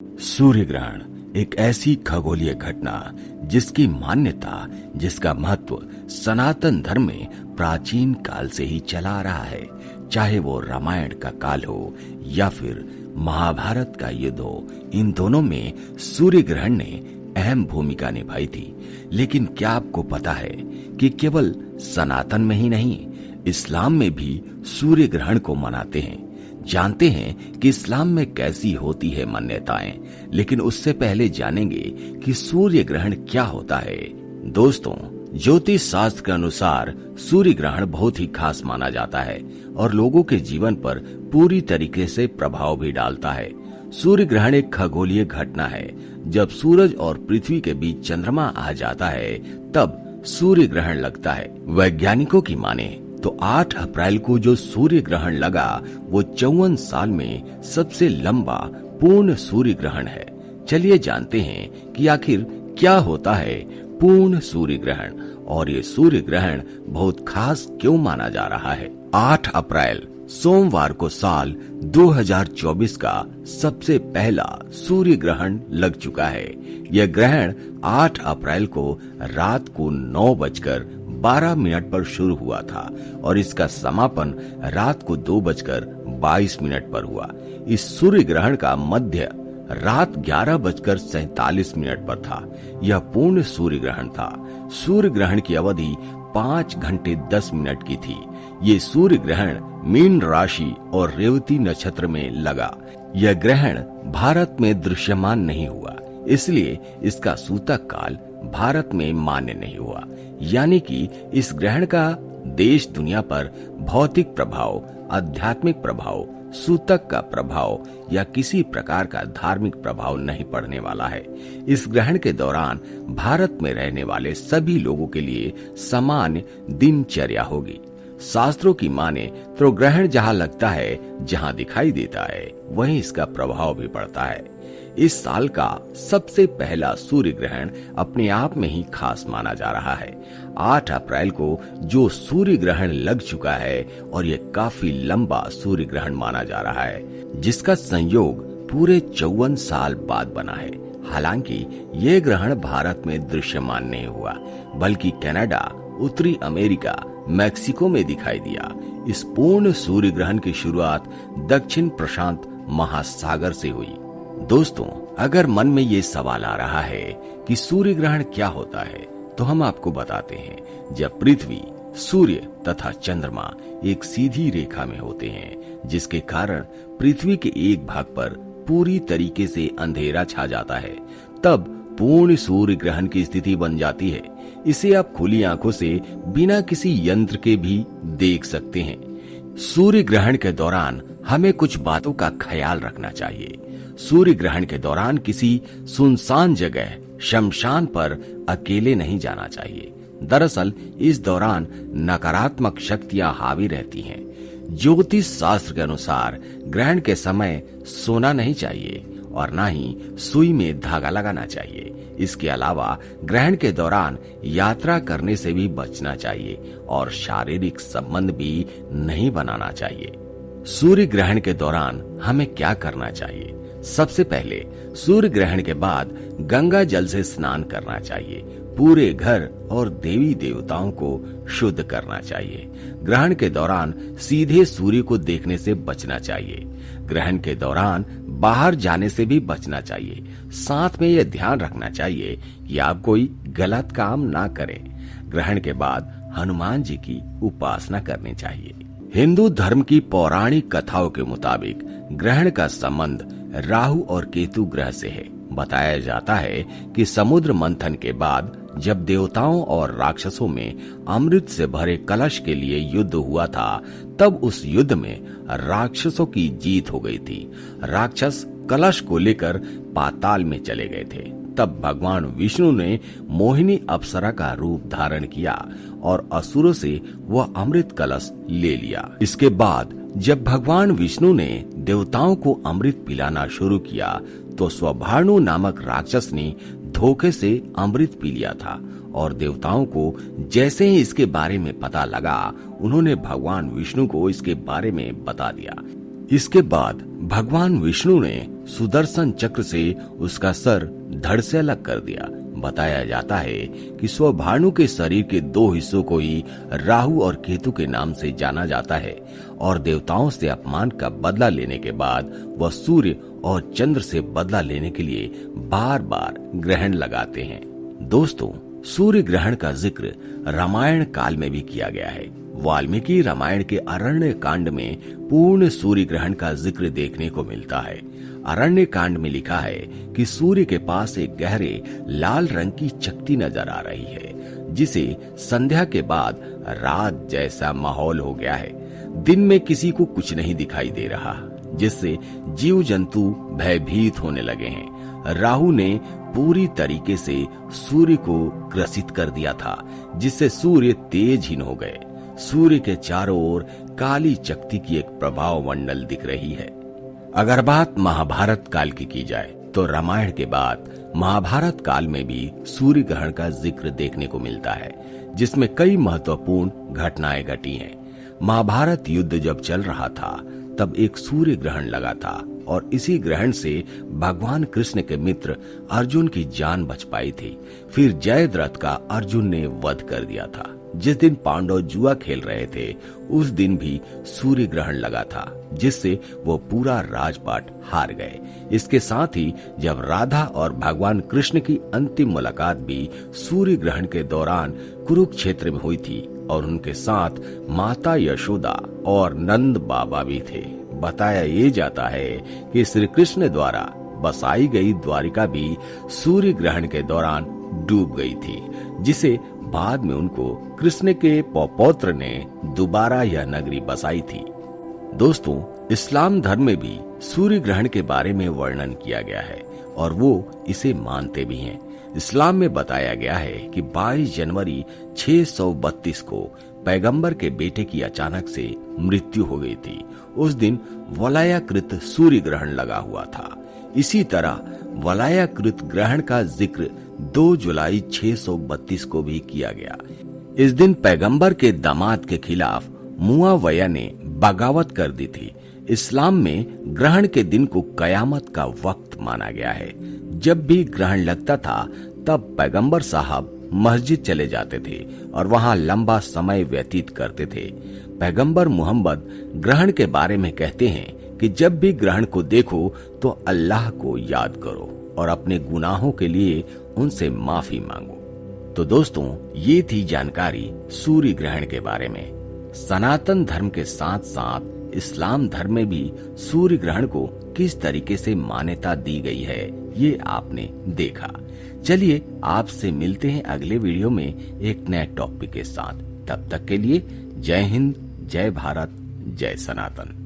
सूर्य ग्रहण एक ऐसी खगोलीय घटना जिसकी मान्यता, जिसका महत्व सनातन धर्म में प्राचीन काल से ही चला आ रहा है। चाहे वो रामायण का काल हो या फिर महाभारत का युद्ध हो, इन दोनों में सूर्य ग्रहण ने अहम भूमिका निभाई थी। लेकिन क्या आपको पता है कि केवल सनातन में ही नहीं, इस्लाम में भी सूर्य ग्रहण को मनाते हैं। जानते हैं कि इस्लाम में कैसी होती है मान्यताएं, लेकिन उससे पहले जानेंगे कि सूर्य ग्रहण क्या होता है। दोस्तों, ज्योतिष शास्त्र के अनुसार सूर्य ग्रहण बहुत ही खास माना जाता है और लोगों के जीवन पर पूरी तरीके से प्रभाव भी डालता है। सूर्य ग्रहण एक खगोलीय घटना है। जब सूरज और पृथ्वी के बीच चंद्रमा आ जाता है तब सूर्य ग्रहण लगता है। वैज्ञानिकों की माने तो 8 अप्रैल को जो सूर्य ग्रहण लगा वो 54 साल में सबसे लंबा पूर्ण सूर्य ग्रहण है। चलिए जानते हैं कि आखिर क्या होता है पूर्ण सूर्य ग्रहण और ये सूर्य ग्रहण बहुत खास क्यों माना जा रहा है। 8 अप्रैल सोमवार को साल 2024 का सबसे पहला सूर्य ग्रहण लग चुका है। यह ग्रहण 8 अप्रैल को रात को 9:12 पर शुरू हुआ था और इसका समापन रात को 2:22 पर हुआ। इस सूर्य ग्रहण का मध्य रात 11:47 पर था। यह पूर्ण सूर्य ग्रहण था। सूर्य ग्रहण की अवधि 5 घंटे 10 मिनट की थी। ये सूर्य ग्रहण मीन राशि और रेवती नक्षत्र में लगा। यह ग्रहण भारत में दृश्यमान नहीं हुआ, इसलिए इसका सूतक काल भारत में मान्य नहीं हुआ। यानी कि इस ग्रहण का देश दुनिया पर भौतिक प्रभाव, आध्यात्मिक प्रभाव, सूतक का प्रभाव या किसी प्रकार का धार्मिक प्रभाव नहीं पड़ने वाला है। इस ग्रहण के दौरान भारत में रहने वाले सभी लोगों के लिए सामान्य दिनचर्या होगी। शास्त्रों की माने तो ग्रहण जहां लगता है, जहां दिखाई देता है, वहीं इसका प्रभाव भी पड़ता है। इस साल का सबसे पहला सूर्य ग्रहण अपने आप में ही खास माना जा रहा है। 8 अप्रैल को जो सूर्य ग्रहण लग चुका है और ये काफी लंबा सूर्य ग्रहण माना जा रहा है, जिसका संयोग पूरे 54 साल बाद बना है। हालांकि ये ग्रहण भारत में दृश्यमान नहीं हुआ, बल्कि कनाडा, उत्तरी अमेरिका, मैक्सिको में दिखाई दिया। इस पूर्ण सूर्य ग्रहण की शुरुआत दक्षिण प्रशांत महासागर से हुई। दोस्तों, अगर मन में ये सवाल आ रहा है कि सूर्य ग्रहण क्या होता है, तो हम आपको बताते हैं। जब पृथ्वी, सूर्य तथा चंद्रमा एक सीधी रेखा में होते हैं, जिसके कारण पृथ्वी के एक भाग पर पूरी तरीके से अंधेरा छा जाता है, तब पूर्ण सूर्य ग्रहण की स्थिति बन जाती है। इसे आप खुली आंखों से बिना किसी यंत्र के भी देख सकते हैं। सूर्य ग्रहण के दौरान हमें कुछ बातों का ख्याल रखना चाहिए। सूर्य ग्रहण के दौरान किसी सुनसान जगह, शमशान पर अकेले नहीं जाना चाहिए। दरअसल इस दौरान नकारात्मक शक्तियां हावी रहती हैं। ज्योतिष शास्त्र के अनुसार ग्रहण के समय सोना नहीं चाहिए और ना ही सुई में धागा लगाना चाहिए। इसके अलावा ग्रहण के दौरान यात्रा करने से भी बचना चाहिए और शारीरिक संबंध भी नहीं बनाना चाहिए। सूर्य ग्रहण के दौरान हमें क्या करना चाहिए? सबसे पहले सूर्य ग्रहण के बाद गंगा जल से स्नान करना चाहिए। पूरे घर और देवी देवताओं को शुद्ध करना चाहिए। ग्रहण के दौरान सीधे सूर्य को देखने से बचना चाहिए। ग्रहण के दौरान बाहर जाने से भी बचना चाहिए। साथ में यह ध्यान रखना चाहिए कि आप कोई गलत काम ना करें। ग्रहण के बाद हनुमान जी की उपासना करनी चाहिए। हिंदू धर्म की पौराणिक कथाओं के मुताबिक ग्रहण का संबंध राहु और केतु ग्रह से है। बताया जाता है कि समुद्र मंथन के बाद जब देवताओं और राक्षसों में अमृत से भरे कलश के लिए युद्ध हुआ था, तब उस युद्ध में राक्षसों की जीत हो गई थी। राक्षस कलश को लेकर पाताल में चले गए थे। तब भगवान विष्णु ने मोहिनी अप्सरा का रूप धारण किया और असुरों से वह अमृत कलश ले लिया। इसके बाद जब भगवान विष्णु ने देवताओं को अमृत पिलाना शुरू किया, तो स्वभानु नामक राक्षस ने धोखे से अमृत पी लिया था और देवताओं को जैसे ही इसके बारे में पता लगा, उन्होंने भगवान विष्णु को इसके बारे में बता दिया। इसके बाद भगवान विष्णु ने सुदर्शन चक्र से उसका सर धड़ से अलग कर दिया। बताया जाता है कि स्वभानु के शरीर के दो हिस्सों को ही राहु और केतु के नाम से जाना जाता है और देवताओं से अपमान का बदला लेने के बाद वह सूर्य और चंद्र से बदला लेने के लिए बार बार ग्रहण लगाते हैं। दोस्तों, सूर्य ग्रहण का जिक्र रामायण काल में भी किया गया है। वाल्मीकि रामायण के अरण्य कांड में पूर्ण सूर्य ग्रहण का जिक्र देखने को मिलता है। अरण्य कांड में लिखा है कि सूर्य के पास एक गहरे लाल रंग की चकती नजर आ रही है, जिसे संध्या के बाद रात जैसा माहौल हो गया है। दिन में किसी को कुछ नहीं दिखाई दे रहा, जिससे जीव जंतु भयभीत होने लगे हैं। राहु ने पूरी तरीके से सूर्य को ग्रसित कर दिया था, जिससे सूर्य तेजहीन हो गए। सूर्य के चारों ओर काली चकती की एक प्रभाव मंडल दिख रही है। अगर बात महाभारत काल की जाए तो रामायण के बाद महाभारत काल में भी सूर्य ग्रहण का जिक्र देखने को मिलता है, जिसमें कई महत्वपूर्ण घटनाएं घटी हैं। महाभारत युद्ध जब चल रहा था तब एक सूर्य ग्रहण लगा था और इसी ग्रहण से भगवान कृष्ण के मित्र अर्जुन की जान बच पाई थी। फिर जयद्रथ का अर्जुन ने वध कर दिया था। जिस दिन पांडव जुआ खेल रहे थे उस दिन भी सूर्य ग्रहण लगा था, जिससे वो पूरा राजपाट हार गए। इसके साथ ही जब राधा और भगवान कृष्ण की अंतिम मुलाकात भी सूर्य ग्रहण के दौरान कुरुक्षेत्र में हुई थी और उनके साथ माता यशोदा और नंद बाबा भी थे। बताया ये जाता है कि श्री कृष्ण द्वारा बसाई गई द्वारिका भी सूर्य ग्रहण के दौरान डूब गई थी, जिसे बाद में उनको कृष्ण के पौत्र ने दोबारा यह नगरी बसाई थी। दोस्तों, इस्लाम धर्म में भी सूर्य ग्रहण के बारे में वर्णन किया गया है और वो इसे मानते भी हैं। इस्लाम में बताया गया है कि 22 जनवरी 632 को पैगंबर के बेटे की अचानक से मृत्यु हो गई थी। उस दिन वलयाकृत सूर्य ग्रहण लगा हुआ था। इसी तरह वलयाकृत ग्रहण का जिक्र 2 जुलाई 632 को भी किया गया। इस दिन पैगंबर के दामाद के खिलाफ मुआविया ने बगावत कर दी थी। इस्लाम में ग्रहण के दिन को कयामत का वक्त माना गया है। जब भी ग्रहण लगता था तब पैगंबर साहब मस्जिद चले जाते थे और वहां लंबा समय व्यतीत करते थे। पैगंबर मोहम्मद ग्रहण के बारे में कहते हैं कि जब भी ग्रहण को देखो तो अल्लाह को याद करो और अपने गुनाहों के लिए उनसे माफी मांगो। तो दोस्तों, ये थी जानकारी सूर्य ग्रहण के बारे में। सनातन धर्म के साथ साथ इस्लाम धर्म में भी सूर्य ग्रहण को किस तरीके से मान्यता दी गई है, ये आपने देखा। चलिए आपसे मिलते हैं अगले वीडियो में एक नए टॉपिक के साथ। तब तक के लिए जय हिंद, जय भारत, जय सनातन।